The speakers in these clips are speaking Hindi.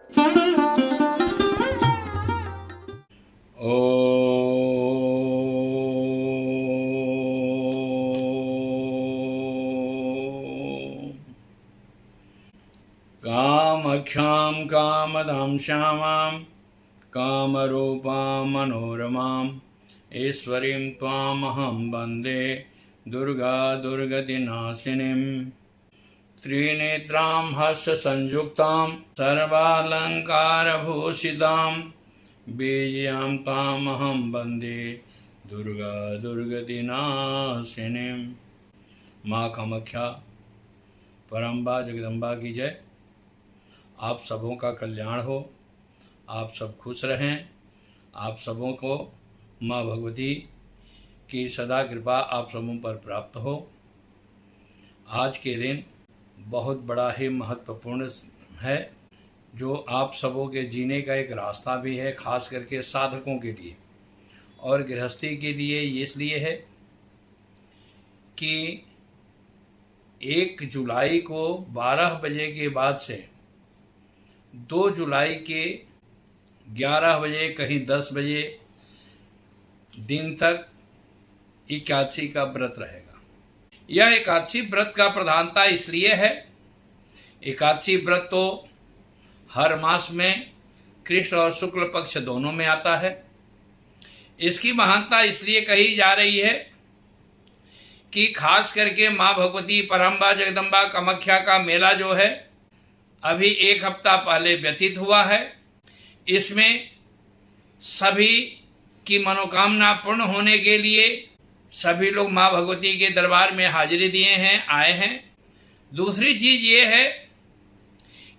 कामख्यां कामदां श्यामां कामरूपां मनोरमां ईश्वरीं त्वामहं वन्दे दुर्गा दुर्गतिनाशिनीं त्रिनेत्रां हर्षसंयुक्तां सर्वालङ्कारभूषितां बीजां त्वामहं वन्दे दुर्गा दुर्गतिनाशिनीं। माँ कामाख्या परम्बा जगदम्बा की जय। आप सबों का कल्याण हो, आप सब खुश रहें, आप सबों को माँ भगवती की सदा कृपा आप सबों पर प्राप्त हो। आज के दिन बहुत बड़ा ही महत्वपूर्ण है, जो आप सबों के जीने का एक रास्ता भी है, खास करके साधकों के लिए और गृहस्थी के लिए। इसलिए है कि 1 जुलाई को 12 बजे के बाद से 2 जुलाई के 11 बजे कहीं 10 बजे दिन तक एकादशी का व्रत रहेगा। यह एकादशी व्रत का प्रधानता इसलिए है, एकादशी व्रत तो हर मास में कृष्ण और शुक्ल पक्ष दोनों में आता है। इसकी महानता इसलिए कही जा रही है कि खास करके माँ भगवती परम्बा जगदम्बा कामाख्या का मेला जो है अभी 1 हफ्ता पहले व्यतीत हुआ है। इसमें सभी की मनोकामना पूर्ण होने के लिए सभी लोग माँ भगवती के दरबार में हाजिरी दिए हैं, आए हैं। दूसरी चीज ये है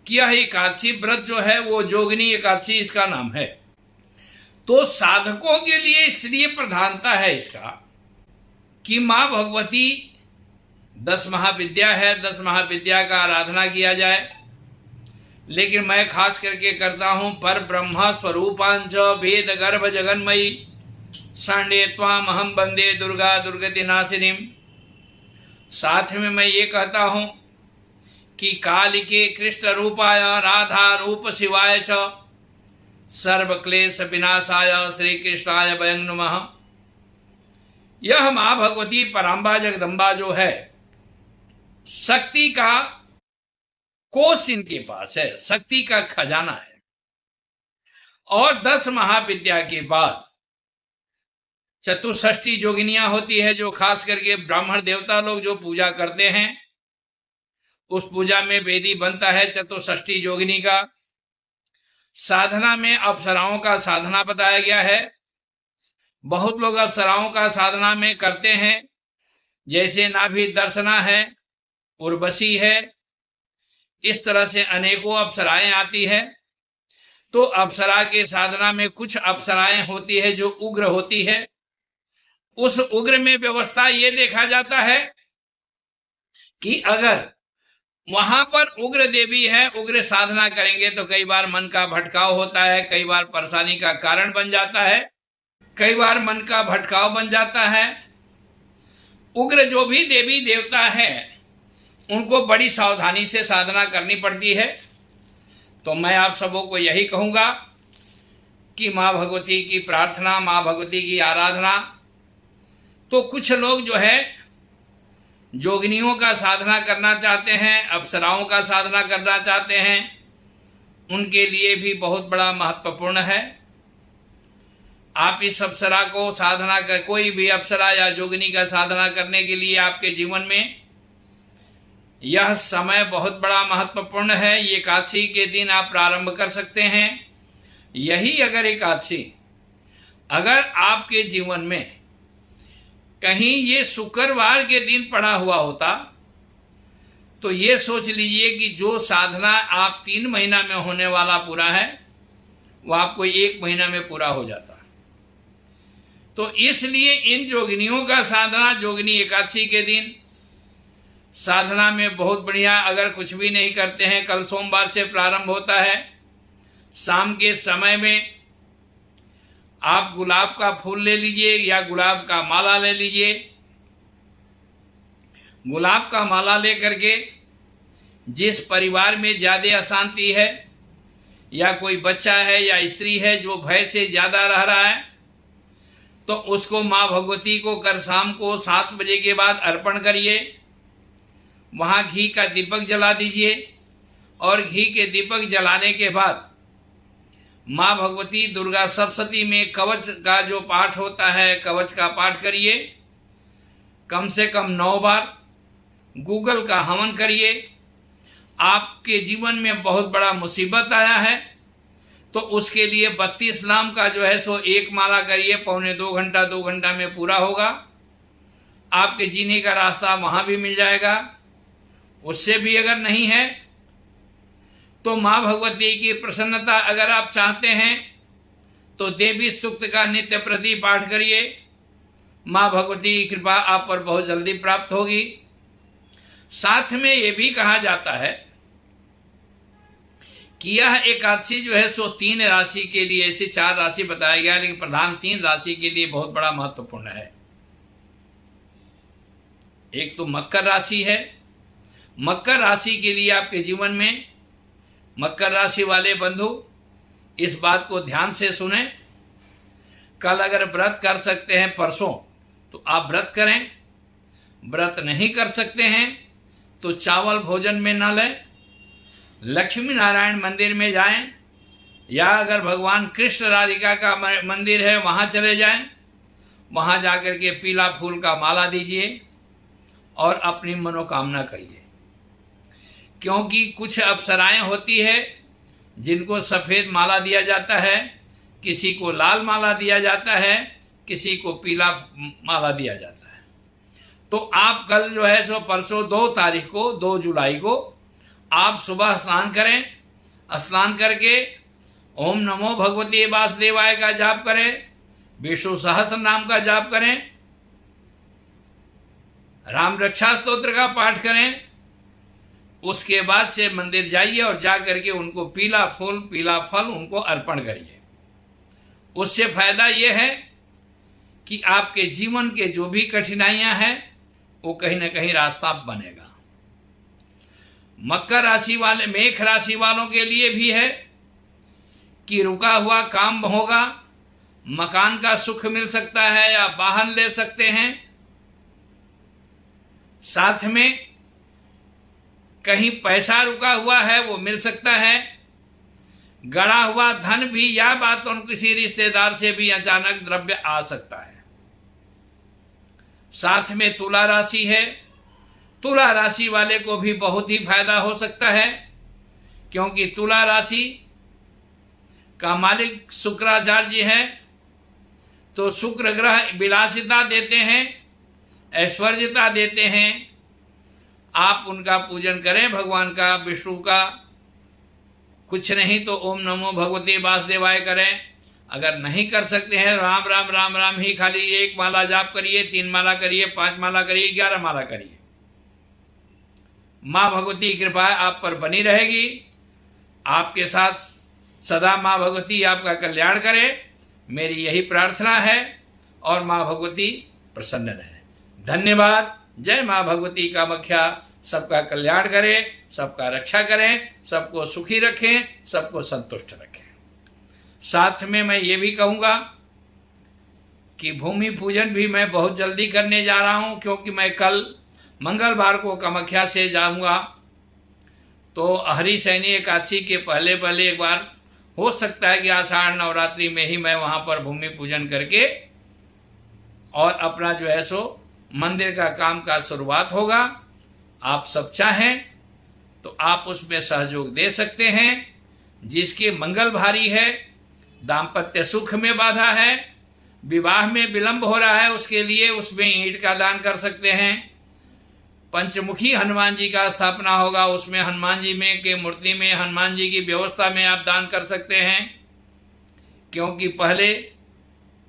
कि यह एकादशी व्रत जो है वो जोगिनी एकादशी इसका नाम है। तो साधकों के लिए इसलिए प्रधानता है इसका कि माँ भगवती 10 महाविद्या है, 10 महाविद्या का आराधना किया जाए। लेकिन मैं खास करके करता हूँ पर ब्रह्म स्वरूपांच वेद गर्भ जगन्मयी सांडे त्वामहं वंदे दुर्गा दुर्गति नाशिनीं। साथ में मैं ये कहता हूँ कि कालिके कृष्ण रूपाय राधा रूप शिवाय च सर्व क्लेश विनाशाय श्री कृष्णाय वयं नमः। यह माँ भगवती परम्बा जगदम्बा जो है शक्ति का कोष इनके पास है, शक्ति का खजाना है। और 10 महाविद्या के बाद चतुष्षष्ठी जोगिनियां होती है, जो खास करके ब्राह्मण देवता लोग जो पूजा करते हैं उस पूजा में वेदी बनता है चतुष्षष्ठी जोगिनी का। साधना में अप्सराओं का साधना बताया गया है। बहुत लोग अप्सराओं का साधना में करते हैं, जैसे नाभि दर्शना है, उर्वशी है, इस तरह से अनेकों अप्सराएं आती है। तो अप्सरा के साधना में कुछ अप्सराएं होती है जो उग्र होती है। उस उग्र में व्यवस्था ये देखा जाता है कि अगर वहां पर उग्र देवी है, उग्र साधना करेंगे तो कई बार मन का भटकाव होता है, कई बार परेशानी का कारण बन जाता है, कई बार मन का भटकाव बन जाता है। उग्र जो भी देवी देवता है उनको बड़ी सावधानी से साधना करनी पड़ती है। तो मैं आप सबों को यही कहूँगा कि माँ भगवती की प्रार्थना, माँ भगवती की आराधना। तो कुछ लोग जो है जोगिनियों का साधना करना चाहते हैं, अप्सराओं का साधना करना चाहते हैं, उनके लिए भी बहुत बड़ा महत्वपूर्ण है। आप इस अप्सरा को साधना कर, कोई भी अप्सरा या जोगिनी का साधना करने के लिए आपके जीवन में यह समय बहुत बड़ा महत्वपूर्ण है। ये एकादशी के दिन आप प्रारंभ कर सकते हैं। यही अगर एकादशी अगर आपके जीवन में कहीं ये शुक्रवार के दिन पड़ा हुआ होता तो ये सोच लीजिए कि जो साधना आप 3 महीना में होने वाला पूरा है वो आपको 1 महीना में पूरा हो जाता। तो इसलिए इन जोगिनियों का साधना जोगिनी एकादशी के दिन साधना में बहुत बढ़िया। अगर कुछ भी नहीं करते हैं, कल सोमवार से प्रारंभ होता है, शाम के समय में आप गुलाब का फूल ले लीजिए या गुलाब का माला ले लीजिए। गुलाब का माला लेकर के जिस परिवार में ज़्यादा अशांति है या कोई बच्चा है या स्त्री है जो भय से ज़्यादा रह रहा है, तो उसको माँ भगवती को कर शाम को 7 बजे के बाद अर्पण करिए। वहाँ घी का दीपक जला दीजिए और घी के दीपक जलाने के बाद माँ भगवती दुर्गा सप्तशती में कवच का जो पाठ होता है, कवच का पाठ करिए। कम से कम 9 बार गूगल का हवन करिए। आपके जीवन में बहुत बड़ा मुसीबत आया है तो उसके लिए 32 नाम का जो है सो 1 माला करिए। 2 घंटा में पूरा होगा। आपके जीने का रास्ता वहाँ भी मिल जाएगा। उससे भी अगर नहीं है तो माँ भगवती की प्रसन्नता अगर आप चाहते हैं तो देवी सूक्त का नित्य प्रति पाठ करिए। माँ भगवती की कृपा आप पर बहुत जल्दी प्राप्त होगी। साथ में ये भी कहा जाता है कि यह एकादशी जो है सो 3 राशि के लिए, ऐसे 4 राशि बताया गया लेकिन प्रधान 3 राशि के लिए बहुत बड़ा महत्वपूर्ण है। एक तो मकर राशि है। मकर राशि के लिए आपके जीवन में, मकर राशि वाले बंधु इस बात को ध्यान से सुने। कल अगर व्रत कर सकते हैं परसों तो आप व्रत करें। व्रत नहीं कर सकते हैं तो चावल भोजन में न लें। लक्ष्मी नारायण मंदिर में जाएं या अगर भगवान कृष्ण राधिका का मंदिर है वहाँ चले जाएं। वहाँ जाकर के पीला फूल का माला दीजिए और अपनी मनोकामना कहिए। क्योंकि कुछ अप्सराएं होती है जिनको सफ़ेद माला दिया जाता है, किसी को लाल माला दिया जाता है, किसी को पीला माला दिया जाता है। तो आप कल जो है सो परसों 2 तारीख को, 2 जुलाई को आप सुबह स्नान करें। स्नान करके ओम नमो भगवते वासुदेवाय का जाप करें, विष्णु सहस्र नाम का जाप करें, राम रक्षा स्तोत्र का पाठ करें। उसके बाद से मंदिर जाइए और जा करके उनको पीला फूल, पीला फल उनको अर्पण करिए। उससे फायदा ये है कि आपके जीवन के जो भी कठिनाइयां हैं वो कहीं ना कहीं रास्ता बनेगा। मकर राशि वाले, मेष राशि वालों के लिए भी है कि रुका हुआ काम होगा, मकान का सुख मिल सकता है या वाहन ले सकते हैं। साथ में कहीं पैसा रुका हुआ है वो मिल सकता है। गड़ा हुआ धन भी या बात उन किसी रिश्तेदार से भी अचानक द्रव्य आ सकता है। साथ में तुला राशि है। तुला राशि वाले को भी बहुत ही फायदा हो सकता है क्योंकि तुला राशि का मालिक शुक्राचार्य है। तो शुक्र ग्रह विलासिता देते हैं, ऐश्वर्यता देते हैं। आप उनका पूजन करें, भगवान का, विष्णु का। कुछ नहीं तो ओम नमो भगवते वासुदेवाय करें। अगर नहीं कर सकते हैं राम राम राम राम ही खाली 1 माला जाप करिए, 3 माला करिए, 5 माला करिए, 11 माला करिए। माँ भगवती की कृपा आप पर बनी रहेगी। आपके साथ सदा माँ भगवती आपका कल्याण करे, मेरी यही प्रार्थना है और माँ भगवती प्रसन्न रहे। धन्यवाद। जय माँ भगवती कामाख्या सबका कल्याण करे, सबका रक्षा करें, सबको सुखी रखें, सबको संतुष्ट रखें। साथ में मैं ये भी कहूँगा कि भूमि पूजन भी मैं बहुत जल्दी करने जा रहा हूँ क्योंकि मैं कल मंगलवार को कामाख्या से जाऊँगा। तो हरि शयनी एकादशी के पहले एक बार हो सकता है कि आषाढ़ नवरात्रि में ही मैं वहाँ पर भूमि पूजन करके और अपना जो है सो मंदिर का काम का शुरुआत होगा। आप सब चाहें तो आप उसमें सहयोग दे सकते हैं। जिसके मंगल भारी है, दाम्पत्य सुख में बाधा है, विवाह में विलंब हो रहा है, उसके लिए उसमें ईंट का दान कर सकते हैं। पंचमुखी हनुमान जी का स्थापना होगा, उसमें हनुमान जी में के मूर्ति में हनुमान जी की व्यवस्था में आप दान कर सकते हैं क्योंकि पहले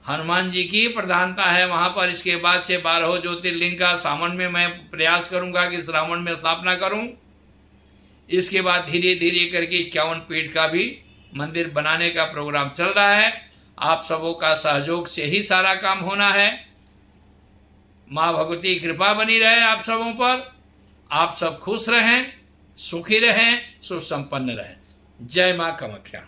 हनुमान जी की प्रधानता है वहाँ पर। इसके बाद से 12 ज्योतिर्लिंग का सावन में मैं प्रयास करूँगा कि श्रावण में स्थापना करूँ। इसके बाद धीरे धीरे करके 51 पीठ का भी मंदिर बनाने का प्रोग्राम चल रहा है। आप सबों का सहयोग से ही सारा काम होना है। माँ भगवती की कृपा बनी रहे आप सबों पर। आप सब खुश रहें, सुखी रहें, सुसंपन्न रहें। जय मां कामाख्या।